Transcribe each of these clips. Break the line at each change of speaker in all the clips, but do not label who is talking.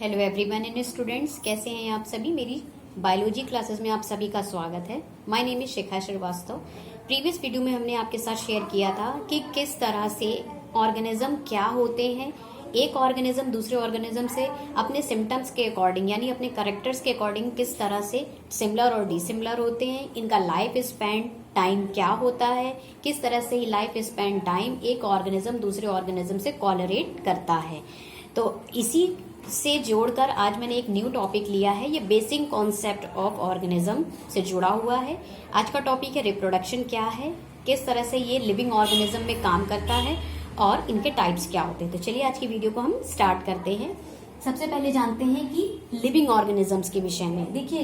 Hello everyone and students, कैसे हैं आप सभी। मेरी बायोलॉजी क्लासेस में आप सभी का स्वागत है। My name is Shikha Srivastava. Previous video में हमने आपके साथ शेयर किया था कि किस तरह से ऑर्गेनिज्म क्या होते हैं, एक ऑर्गेनिज्म दूसरे ऑर्गेनिज्म से अपने सिम्टम्स के अकॉर्डिंग यानी अपने कैरेक्टर्स के अकॉर्डिंग किस तरह से सिमिलर और डिसिमिलर होते हैं, इनका लाइफ स्पैन टाइम क्या होता है, किस तरह से लाइफ स्पैन टाइम एक ऑर्गेनिज्म दूसरे ऑर्गेनिज्म से कॉलरेट करता है। तो इसी से जोड़कर आज मैंने एक न्यू टॉपिक लिया है। ये बेसिक कॉन्सेप्ट ऑफ ऑर्गेनिज्म से जुड़ा हुआ है। आज का टॉपिक है रिप्रोडक्शन क्या है, किस तरह से ये लिविंग ऑर्गेनिज्म में काम करता है और इनके टाइप्स क्या होते हैं। तो चलिए आज की वीडियो को हम स्टार्ट करते हैं। सबसे पहले जानते हैं कि लिविंग ऑर्गेनिजम्स के विषय में। देखिए,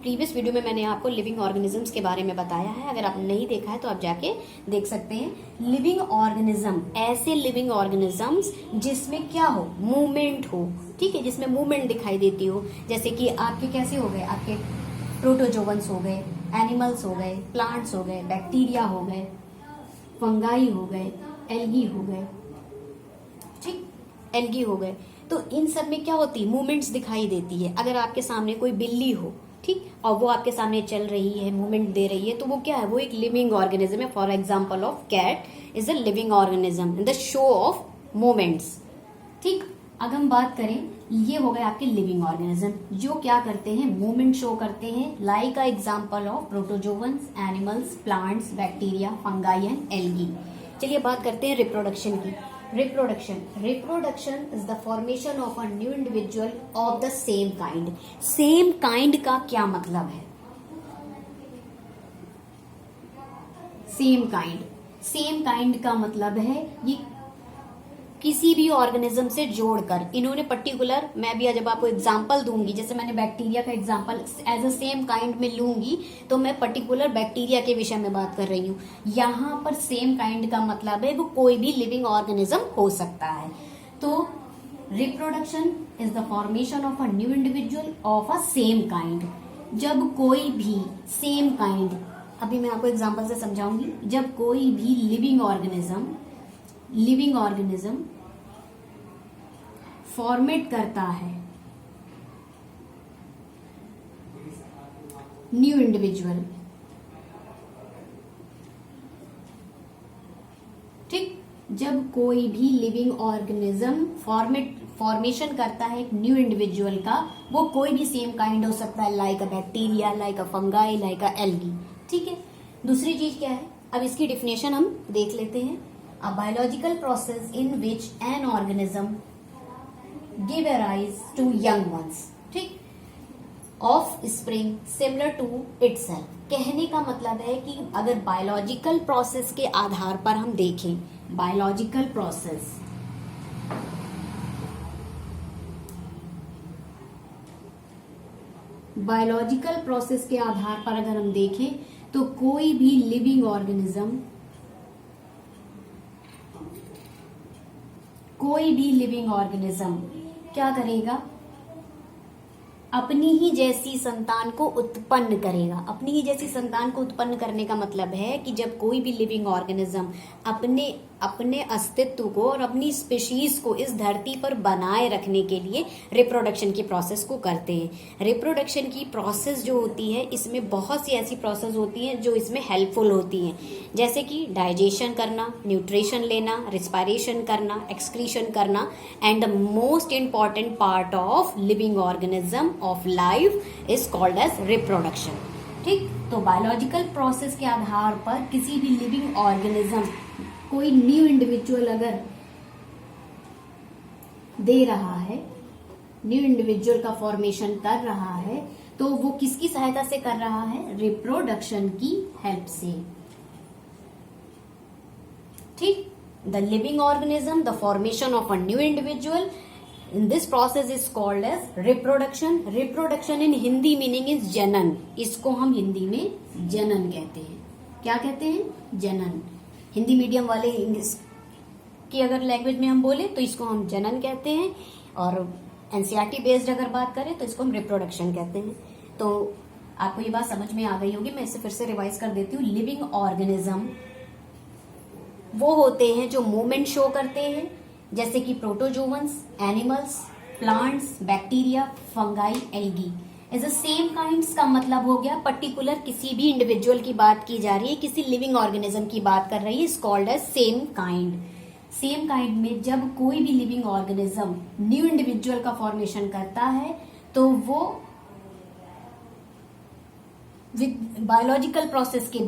प्रीवियस वीडियो में मैंने आपको लिविंग ऑर्गेनिजम्स के बारे में बताया है। अगर आप नहीं देखा है तो आप जाके देख सकते हैं। लिविंग ऑर्गेनिज्म ऐसे लिविंग ऑर्गेनिजम्स जिसमें क्या हो, मूवमेंट हो, ठीक है, जिसमें मूवमेंट दिखाई देती हो। जैसे कि आपके कैसे हो गए, आपके प्रोटोजोवंस हो गए, एनिमल्स हो गए, प्लांट्स हो गए, बैक्टीरिया हो गए, फंगाई हो गए, एल्गी हो गए, ठीक, एल्गी हो गए। तो इन सब में क्या होती है, मूवमेंट्स दिखाई देती है। अगर आपके सामने कोई बिल्ली हो, ठीक, और वो आपके सामने चल रही है, मूवमेंट दे रही है, तो वो क्या है, वो एक लिविंग ऑर्गेनिज्म है। For example of cat is a living organism in the show of movements, ठीक। अगर हम बात करें, ये हो गए आपके लिविंग ऑर्गेनिज्म जो क्या करते हैं, मूवमेंट शो करते हैं। Like a example of protozoans, animals, plants, bacteria, fungi and algae. चलिए बात करते हैं रिप्रोडक्शन की। Reproduction is the formation of a new individual of the same kind. Same kind का क्या मतलब है? सेम काइंड का मतलब है ये किसी भी ऑर्गेनिज्म से जोड़कर इन्होंने पर्टिकुलर, मैं भी जब आपको एग्जांपल दूंगी, जैसे मैंने बैक्टीरिया का example as a same kind में लूंगी, तो मैं पर्टिकुलर बैक्टीरिया के विषय में बात कर रही हूँ। यहाँ पर सेम काइंड का मतलब है वो कोई भी लिविंग ऑर्गेनिज्म हो सकता है। तो reproduction is the formation of a new individual of a same kind. जब कोई भी सेम काइंड, अभी मैं आपको एग्जाम्पल से समझाऊंगी, जब कोई भी लिविंग ऑर्गेनिज्म फॉर्मेट करता है न्यू इंडिविजुअल, ठीक, जब कोई भी लिविंग ऑर्गेनिज्म फॉर्मेशन करता है एक न्यू इंडिविजुअल का, वो कोई भी सेम काइंड हो सकता है, like a bacteria, like a fungi, like a algae, ठीक है। दूसरी चीज क्या है, अब इसकी डिफिनेशन हम देख लेते हैं। A biological process in which an organism give rise to young ones, ठीक, offspring similar to itself। कहने का मतलब है कि अगर बायोलॉजिकल प्रोसेस के आधार पर हम देखें, बायोलॉजिकल प्रोसेस के आधार पर अगर हम देखें तो कोई भी लिविंग ऑर्गेनिज्म क्या करेगा, अपनी ही जैसी संतान को उत्पन्न करेगा। अपनी ही जैसी संतान को उत्पन्न करने का मतलब है कि जब कोई भी लिविंग ऑर्गेनिज्म अपने अस्तित्व को और अपनी स्पीशीज को इस धरती पर बनाए रखने के लिए रिप्रोडक्शन की प्रोसेस को करते हैं। रिप्रोडक्शन की प्रोसेस जो होती है, इसमें बहुत सी ऐसी प्रोसेस होती हैं जो इसमें हेल्पफुल होती हैं, जैसे कि डाइजेशन करना, न्यूट्रिशन लेना, रिस्पायरेशन करना, एक्सक्रीशन करना, and the most important part of living organism of life is called as reproduction, ठीक। तो बायोलॉजिकल प्रोसेस के आधार पर किसी भी लिविंग ऑर्गेनिज्म कोई न्यू इंडिविजुअल अगर दे रहा है, न्यू इंडिविजुअल का फॉर्मेशन कर रहा है, तो वो किसकी सहायता से कर रहा है, रिप्रोडक्शन की हेल्प से, ठीक। The living organism, the formation of a new individual in this process is called as reproduction in Hindi meaning is जनन। इसको हम हिंदी में जनन कहते हैं। क्या कहते हैं, जनन। हिंदी मीडियम वाले इंग्लिश की अगर लैंग्वेज में हम बोले तो इसको हम जनन कहते हैं, और एनसीईआरटी बेस्ड अगर बात करें तो इसको हम रिप्रोडक्शन कहते हैं। तो आपको ये बात समझ में आ गई होगी, मैं इसे फिर से रिवाइज कर देती हूँ। लिविंग ऑर्गेनिज्म वो होते हैं जो मूवमेंट शो करते हैं, जैसे कि protozoans, animals, plants, bacteria, fungi, algae. As a same kinds का मतलब हो गया पर्टिकुलर किसी भी इंडिविजुअल की बात की जा रही है, किसी लिविंग ऑर्गेनिज्म की बात कर रही है, is called as same kind. Same kind में जब कोई भी लिविंग ऑर्गेनिज्म न्यू इंडिविजुअल का फॉर्मेशन करता है तो वो बायोलॉजिकल प्रोसेस के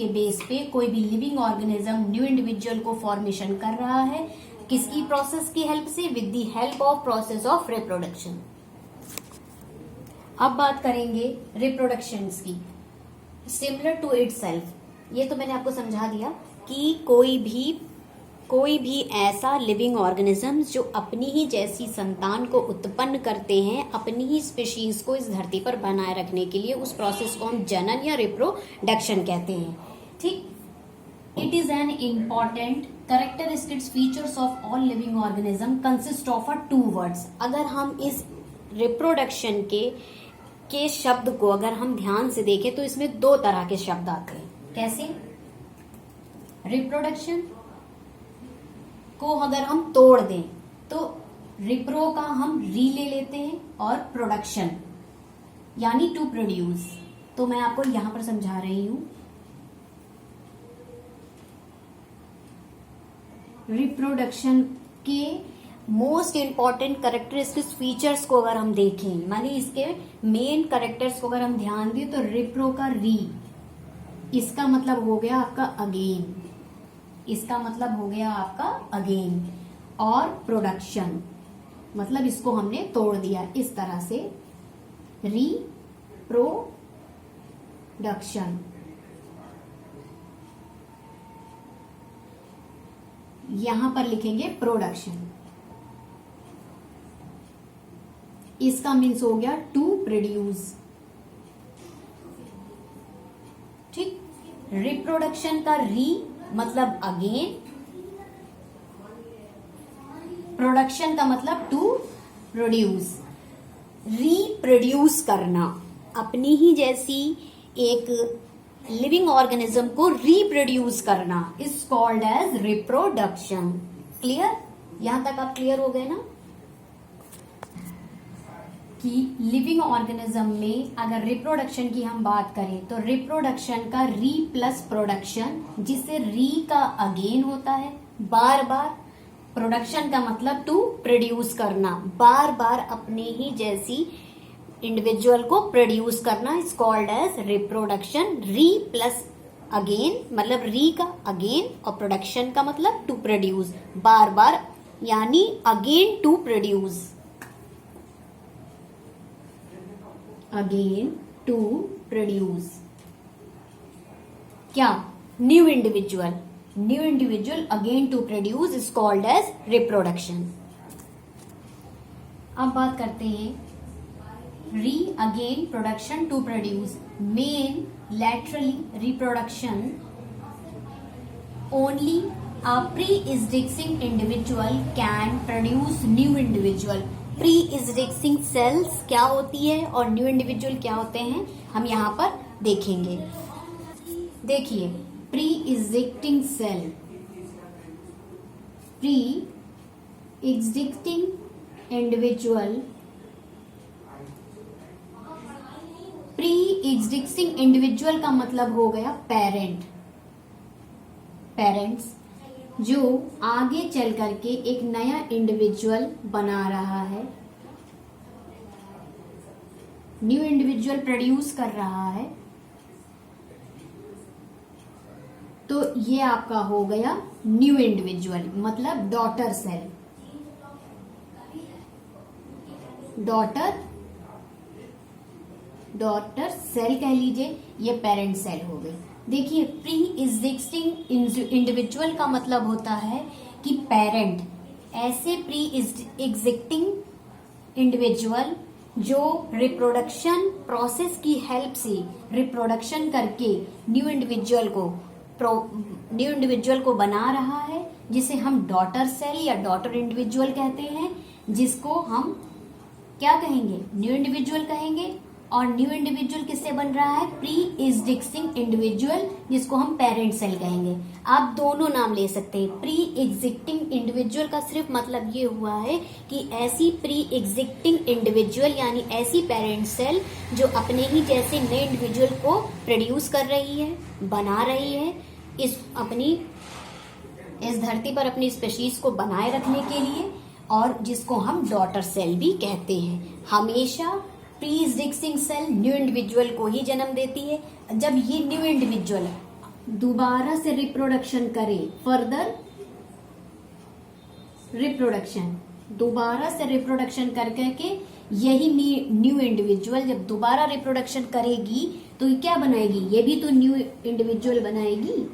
बेस पे कोई भी लिविंग ऑर्गेनिज्म न्यू इंडिविजुअल को फॉर्मेशन कर रहा है, किसकी प्रोसेस की हेल्प से? With the help of process of reproduction. अब बात करेंगे रिप्रोडक्शंस की। सिमिलर टू इटसेल्फ, ये तो मैंने आपको समझा दिया कि कोई भी ऐसा लिविंग ऑर्गेनिज्म जो अपनी ही जैसी संतान को उत्पन्न करते हैं, अपनी ही स्पीशीज को इस धरती पर बनाए रखने के लिए, उस प्रोसेस को हम जनन या रिप्रोडक्शन कहते हैं। ठीक, it is an important characteristics features of all living organism consist of a 2 words. अगर हम इस रिप्रोडक्शन के शब्द को अगर हम ध्यान से देखें तो इसमें 2 तरह के शब्द आते हैं। कैसे? रिप्रोडक्शन को अगर हम तोड़ दें तो रिप्रो का हम री ले लेते हैं और प्रोडक्शन यानी टू प्रोड्यूस। तो मैं आपको यहां पर समझा रही हूं। रिप्रोडक्शन के मोस्ट इंपॉर्टेंट कैरेक्टरिस्टिक्स फीचर्स को अगर हम देखें, माने इसके मेन कैरेक्टर्स को अगर हम ध्यान दें तो रिप्रो का री, इसका मतलब हो गया आपका अगेन, इसका मतलब हो गया आपका अगेन, और प्रोडक्शन मतलब इसको हमने तोड़ दिया इस तरह से, रिप्रोडक्शन। यहां पर लिखेंगे प्रोडक्शन, इसका मीन्स हो गया टू प्रोड्यूस। ठीक, रिप्रोडक्शन का री मतलब अगेन, प्रोडक्शन का मतलब टू प्रोड्यूस। रीप्रोड्यूस करना, अपनी ही जैसी एक लिविंग ऑर्गेनिज्म को रीप्रोड्यूस करना is called as reproduction. Clear? यहां तक आप क्लियर हो गए ना कि लिविंग ऑर्गेनिज्म में अगर रिप्रोडक्शन की हम बात करें तो रिप्रोडक्शन का री प्लस प्रोडक्शन, जिससे री का अगेन होता है बार बार, प्रोडक्शन का मतलब टू प्रोड्यूस करना, बार बार अपने ही जैसी इंडिविजुअल को प्रोड्यूस करना इज कॉल्ड एज रिप्रोडक्शन। री प्लस अगेन मतलब री का अगेन और प्रोडक्शन का मतलब टू प्रोड्यूस, बार बार यानी again to produce, again to produce. क्या? New individual again to produce is called as reproduction. अब बात करते हैं re again production to produce. मेन literally reproduction only a pre-existing individual can produce new individual। Pre-existing cells क्या होती है और न्यू इंडिविजुअल क्या होते हैं, हम यहां पर देखेंगे। देखिए, pre existing cell, pre existing individual, pre existing individual का मतलब हो गया पेरेंट्स जो आगे चल करके एक नया इंडिविजुअल बना रहा है, न्यू इंडिविजुअल प्रोड्यूस कर रहा है, तो ये आपका हो गया न्यू इंडिविजुअल मतलब डॉटर सेल। डॉटर सेल कह लीजिए, ये पेरेंट सेल हो गई। देखिए, प्री एग्जिस्टिंग इंडिविजुअल का मतलब होता है कि पेरेंट, ऐसे प्री एग्जिस्टिंग इंडिविजुअल जो रिप्रोडक्शन प्रोसेस की हेल्प से रिप्रोडक्शन करके न्यू इंडिविजुअल को बना रहा है, जिसे हम डॉटर सेल या डॉटर इंडिविजुअल कहते हैं, जिसको हम क्या कहेंगे? न्यू इंडिविजुअल कहेंगे। और न्यू इंडिविजुअल किससे बन रहा है? प्री एग्जिस्टिंग इंडिविजुअल, जिसको हम पेरेंट सेल कहेंगे। आप दोनों नाम ले सकते हैं। प्री एग्जिस्टिंग इंडिविजुअल का सिर्फ मतलब ये हुआ है कि ऐसी प्री एग्जिस्टिंग इंडिविजुअल यानी ऐसी पेरेंट सेल जो अपने ही जैसे नए इंडिविजुअल को प्रोड्यूस कर रही है, बना रही है, इस धरती पर अपनी स्पीशीज को बनाए रखने के लिए, और जिसको हम डॉटर सेल भी कहते हैं। हमेशा pre existing cell new individual को ही जन्म देती है। जब ये न्यू इंडिविजुअल दोबारा से रिप्रोडक्शन करे, फर्दर रिप्रोडक्शन, दोबारा से रिप्रोडक्शन कर करके यही न्यू इंडिविजुअल जब दोबारा रिप्रोडक्शन करेगी तो ये क्या बनाएगी? ये भी तो न्यू इंडिविजुअल बनाएगी,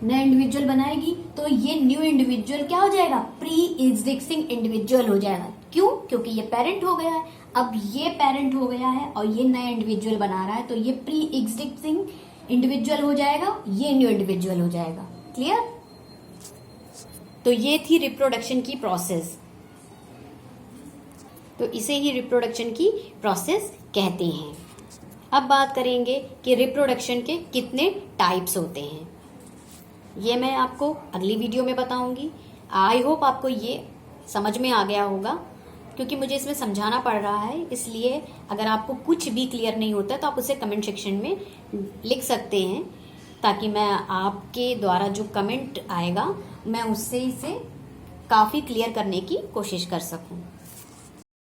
नया इंडिविजुअल बनाएगी। तो ये न्यू इंडिविजुअल क्या हो जाएगा? प्री एग्जिस्टिंग इंडिविजुअल हो जाएगा। क्यों? क्योंकि ये पेरेंट हो गया है। अब ये पेरेंट हो गया है और ये नया इंडिविजुअल बना रहा है, तो ये प्री एग्जिस्टिंग इंडिविजुअल हो जाएगा, ये न्यू इंडिविजुअल हो जाएगा। क्लियर? तो ये थी रिप्रोडक्शन की प्रोसेस। तो इसे ही रिप्रोडक्शन की प्रोसेस कहते हैं। अब बात करेंगे कि रिप्रोडक्शन के कितने टाइप्स होते हैं। ये मैं आपको अगली वीडियो में बताऊंगी। आई होप आपको ये समझ में आ गया होगा, क्योंकि मुझे इसमें समझाना पड़ रहा है। इसलिए अगर आपको कुछ भी क्लियर नहीं होता तो आप उसे कमेंट सेक्शन में लिख सकते हैं, ताकि मैं आपके द्वारा जो कमेंट आएगा मैं उससे इसे काफ़ी क्लियर करने की कोशिश कर सकूं।